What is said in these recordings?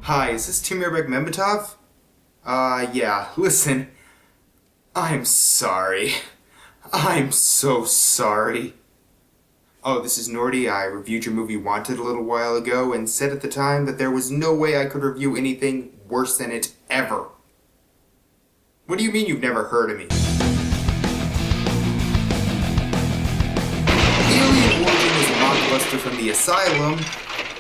Hi, is this Timirbek Membetov? Yeah, listen. I'm sorry. I'm so sorry. Oh, this is Norty. I reviewed your movie Wanted a little while ago and said at the time that there was no way I could review anything worse than it ever. What do you mean you've never heard of me? Alien Origin is a blockbuster from the Asylum,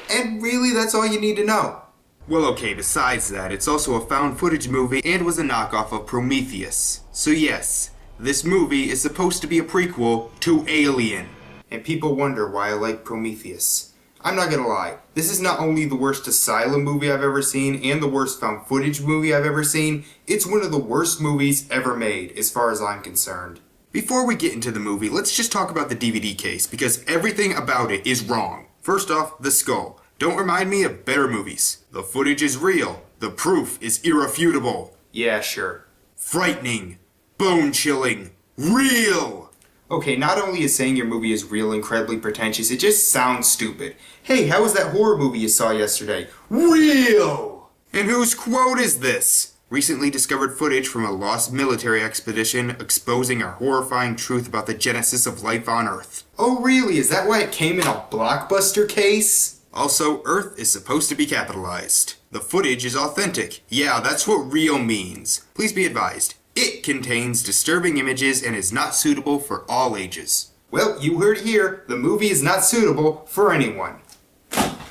and really that's all you need to know. Well, okay, besides that, it's also a found footage movie and was a knockoff of Prometheus. So yes, this movie is supposed to be a prequel to Alien. And people wonder why I like Prometheus. I'm not gonna lie, this is not only the worst Asylum movie I've ever seen and the worst found footage movie I've ever seen, it's one of the worst movies ever made, as far as I'm concerned. Before we get into the movie, let's just talk about the DVD case, because everything about it is wrong. First off, the skull. Don't remind me of better movies. The footage is real. The proof is irrefutable. Yeah, sure. Frightening. Bone-chilling. Real! Okay, not only is saying your movie is real incredibly pretentious, it just sounds stupid. Hey, how was that horror movie you saw yesterday? Real! And whose quote is this? Recently discovered footage from a lost military expedition exposing a horrifying truth about the genesis of life on Earth. Oh really? Is that why it came in a blockbuster case? Also, Earth is supposed to be capitalized. The footage is authentic. Yeah, that's what real means. Please be advised, it contains disturbing images and is not suitable for all ages. Well, you heard it here. The movie is not suitable for anyone.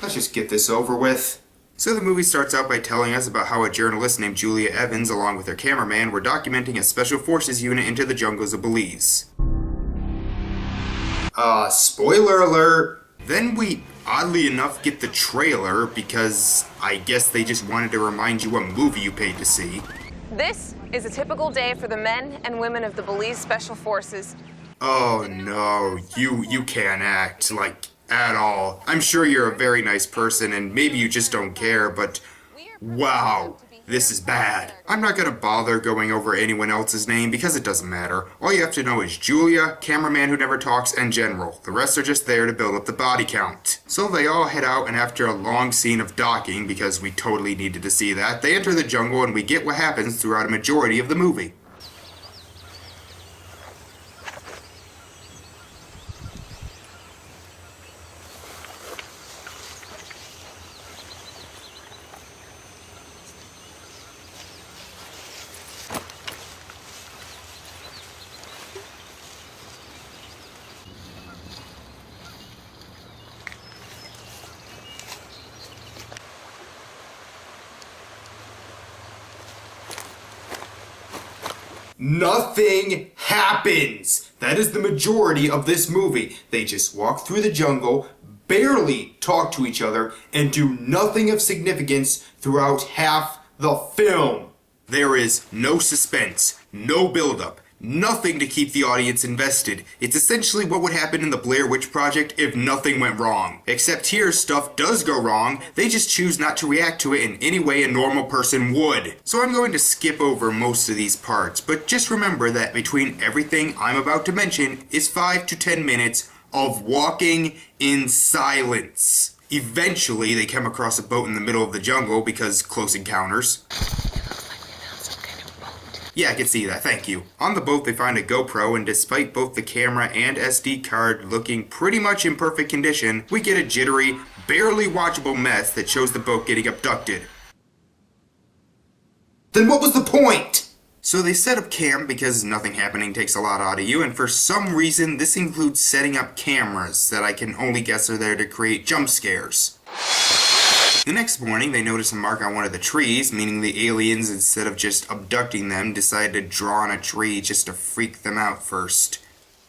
Let's just get this over with. So the movie starts out by telling us about how a journalist named Julia Evans, along with her cameraman, were documenting a special forces unit into the jungles of Belize. Spoiler alert! Then we, oddly enough, get the trailer because I guess they just wanted to remind you what movie you paid to see. This is a typical day for the men and women of the Belize Special Forces. Oh no, you can't act, like, at all. I'm sure you're a very nice person and maybe you just don't care, but wow, this is bad. I'm not gonna bother going over anyone else's name because it doesn't matter. All you have to know is Julia, cameraman who never talks, and General. The rest are just there to build up the body count. So they all head out, and after a long scene of docking, because we totally needed to see that, they enter the jungle and we get what happens throughout a majority of the movie. Nothing happens! That is the majority of this movie. They just walk through the jungle, barely talk to each other, and do nothing of significance throughout half the film. There is no suspense, no build-up, nothing to keep the audience invested. It's essentially what would happen in the Blair Witch Project if nothing went wrong. Except here, stuff does go wrong, they just choose not to react to it in any way a normal person would. So I'm going to skip over most of these parts, but just remember that between everything I'm about to mention is 5 to 10 minutes of walking in silence. Eventually, they come across a boat in the middle of the jungle because close encounters. Yeah, I can see that, thank you. On the boat they find a GoPro, and despite both the camera and SD card looking pretty much in perfect condition, we get a jittery, barely watchable mess that shows the boat getting abducted. Then what was the point? So they set up camp because nothing happening takes a lot out of you, and for some reason this includes setting up cameras that I can only guess are there to create jump scares. The next morning, they notice a mark on one of the trees, meaning the aliens, instead of just abducting them, decide to draw on a tree just to freak them out first.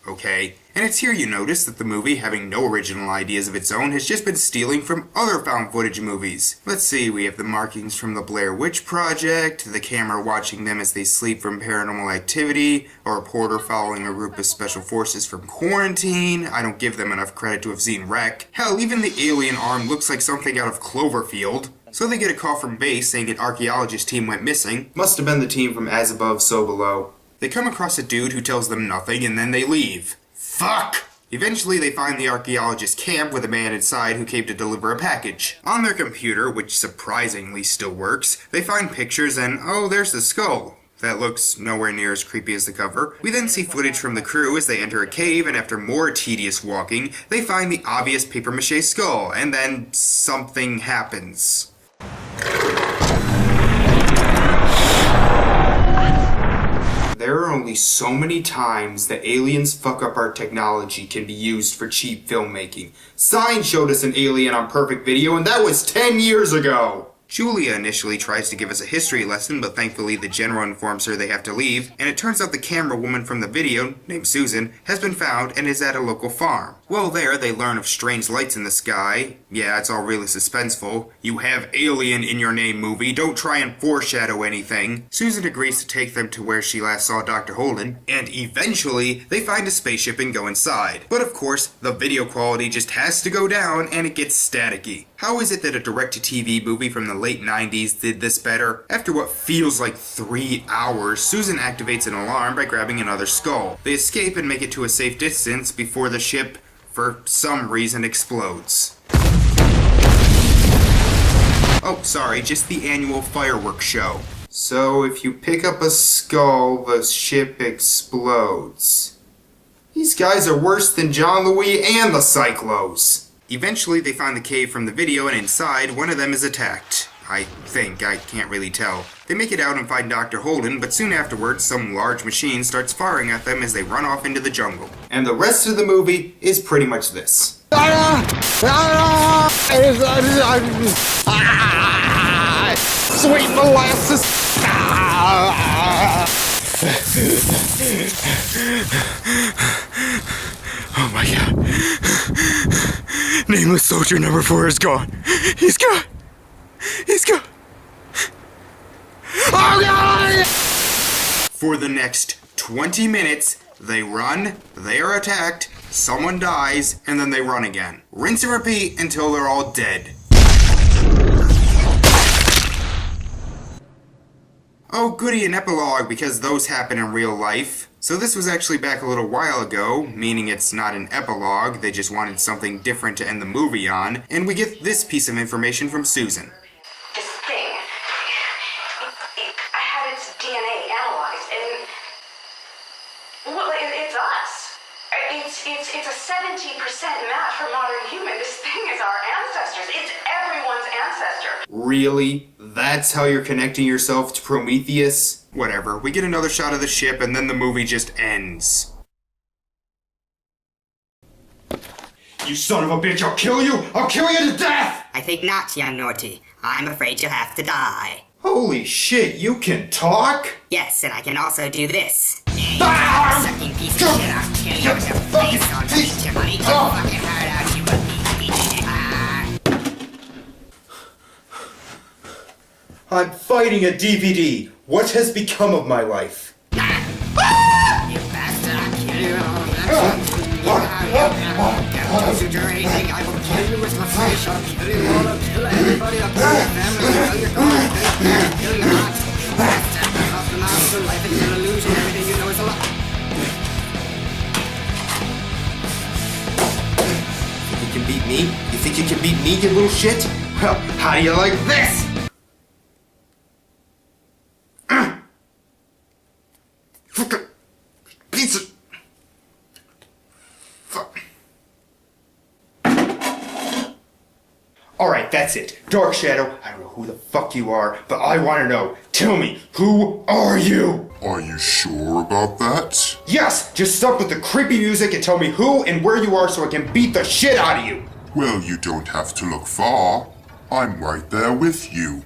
okay? And it's here you notice that the movie, having no original ideas of its own, has just been stealing from other found footage movies. Let's see, we have the markings from the Blair Witch Project, the camera watching them as they sleep from Paranormal Activity, or a reporter following a group of special forces from Quarantine. I don't give them enough credit to have seen Wreck. Hell, even the alien arm looks like something out of Cloverfield. So they get a call from base saying an archaeologist team went missing. Must have been the team from As Above, So Below. They come across a dude who tells them nothing and then they leave. Fuck! Eventually they find the archaeologist camp with a man inside who came to deliver a package. On their computer, which surprisingly still works, they find pictures and oh, there's the skull. That looks nowhere near as creepy as the cover. We then see footage from the crew as they enter a cave, and after more tedious walking, they find the obvious papier-mâché skull, and then something happens. There are only so many times that aliens fuck up our technology can be used for cheap filmmaking. Sign showed us an alien on Perfect Video, and that was 10 years ago! Julia initially tries to give us a history lesson, but thankfully the general informs her they have to leave, and it turns out the camera woman from the video, named Susan, has been found and is at a local farm. While there, they learn of strange lights in the sky. Yeah, it's all really suspenseful. You have Alien in your name, movie. Don't try and foreshadow anything. Susan agrees to take them to where she last saw Dr. Holden, and eventually, they find a spaceship and go inside. But of course, the video quality just has to go down and it gets staticky. How is it that a direct-to-TV movie from the late 90s did this better? After what feels like 3 hours, Susan activates an alarm by grabbing another skull. They escape and make it to a safe distance before the ship, for some reason, explodes. Oh, sorry, just the annual fireworks show. So if you pick up a skull, the ship explodes. These guys are worse than John Louis and the Cyclos. Eventually, they find the cave from the video, and inside, one of them is attacked. I can't really tell. They make it out and find Dr. Holden, but soon afterwards, some large machine starts firing at them as they run off into the jungle. And the rest of the movie is pretty much this. Sweet molasses! Oh my god. Nameless soldier number 4 is gone. He's gone. He's gone. Oh god! For the next 20 minutes, they run, they are attacked, someone dies, and then they run again. Rinse and repeat until they're all dead. Oh goody, an epilogue, because those happen in real life. So this was actually back a little while ago, meaning it's not an epilogue, they just wanted something different to end the movie on, and we get this piece of information from Susan. This thing, I had its DNA analyzed, and, well, it's us. It's a 70% match for modern human. This thing is our ancestors. It's everyone's ancestor. Really? That's how you're connecting yourself to Prometheus? Whatever, we get another shot of the ship and then the movie just ends. You son of a bitch, I'll kill you! I'll kill you to death! I think not, young Norty. I'm afraid you'll have to die. Holy shit, you can talk? Yes, and I can also do this. Ah! Sucking piece of shit, I'll kill you with your face on beat your money. Fucking hard out, you will be. I'm fighting a DVD. What has become of my life? You bastard, I'll kill you. I'll shoot your anything. I will kill you with my face. I'll kill you all. I'll kill everybody. I'll kill your family. I'll kill your dog. I'll kill your heart. Bastard, off the mouth of life. It's an illusion. Everything you know is a lie. You think you can beat me? You think you can beat me, you little shit? Well, how do you like this? Pizza. Fuck. Alright, that's it. Dark Shadow, I don't know who the fuck you are, but I want to know. Tell me, who are you? Are you sure about that? Yes! Just stop with the creepy music and tell me who and where you are so I can beat the shit out of you! Well, you don't have to look far. I'm right there with you.